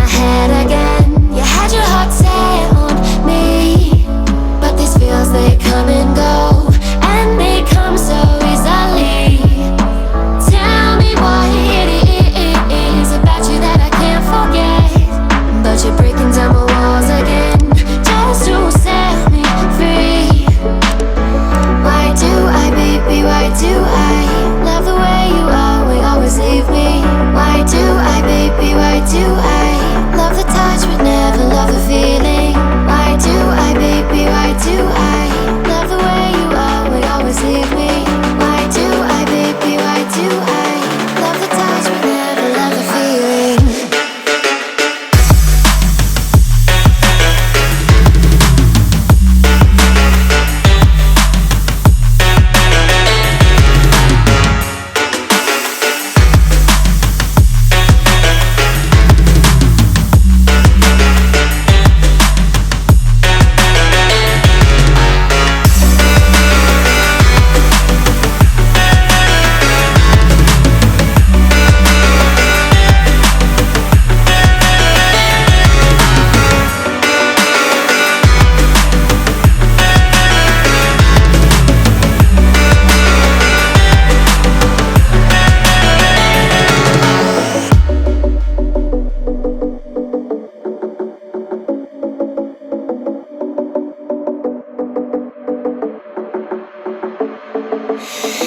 my head again. You had your heart set on me, but these feels, they come and go, and they come so easily. Tell me what it is about you that I can't forget, but you're breaking down my walls again, just to set me free. Why do I, baby, why do I love the way you always leave me? Why do I, baby, why do I love the touch but never love the feeling? Why do I, baby, why do I love the way you always leave me? Why do I, baby, why do I love the touch but never love the feeling?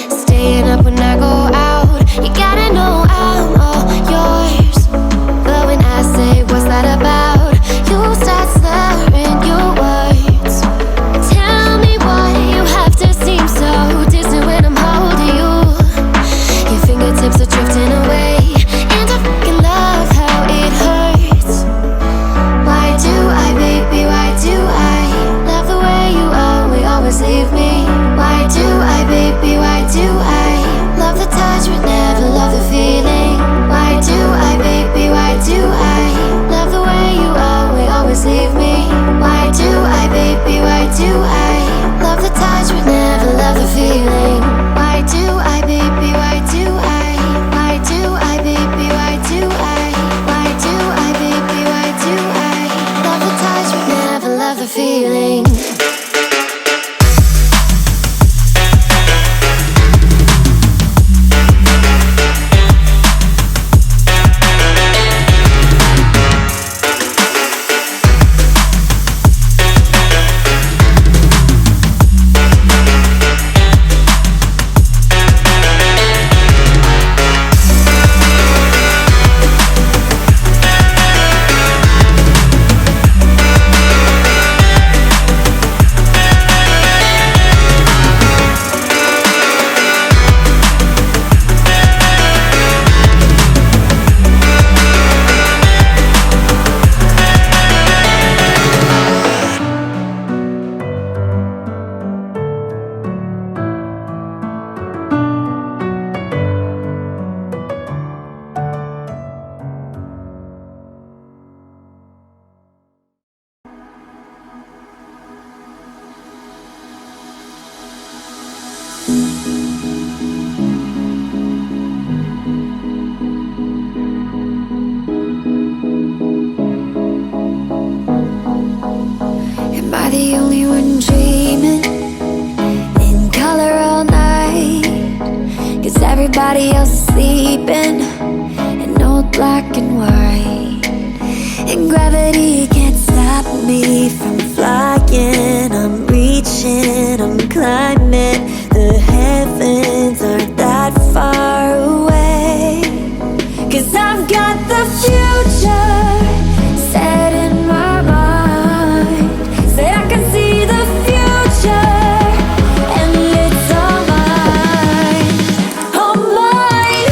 Staying up when I go out, you gotta know I'm all yours. But when I say what's that about, you start slurring your words. Tell me why you have to seem so distant when I'm holding you. Your fingertips are drifting away, and I fucking love how it hurts. Why do I, baby, why do I love the way you always leave me? Why do I, baby, why do I love the touch but never love the feeling? Why do I, baby, why do I love the way you always leave me? Why do I, baby, why do I love the touch but never love the feeling? Why do I, baby, why do I? Why do I, baby, why do I? Why do I, baby, why do I love the touch but never love the feeling? Am I the only one dreaming in color all night? 'Cause everybody else is sleeping in old black and white. And gravity can't stop me from flying. I'm reaching, I'm climbing. The heavens aren't that far away. 'Cause I've got the future set in my mind. Say I can see the future, and it's all mine, all mine.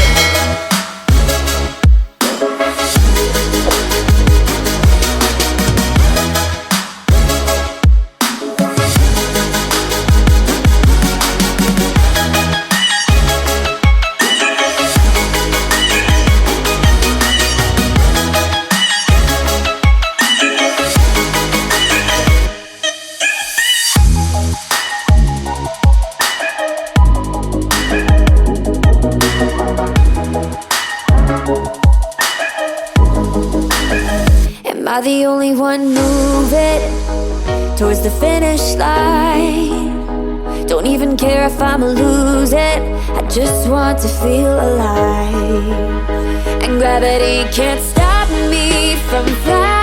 are the only one moving towards the finish line. Don't even care if I'ma lose it, I just want to feel alive. And gravity can't stop me from flying.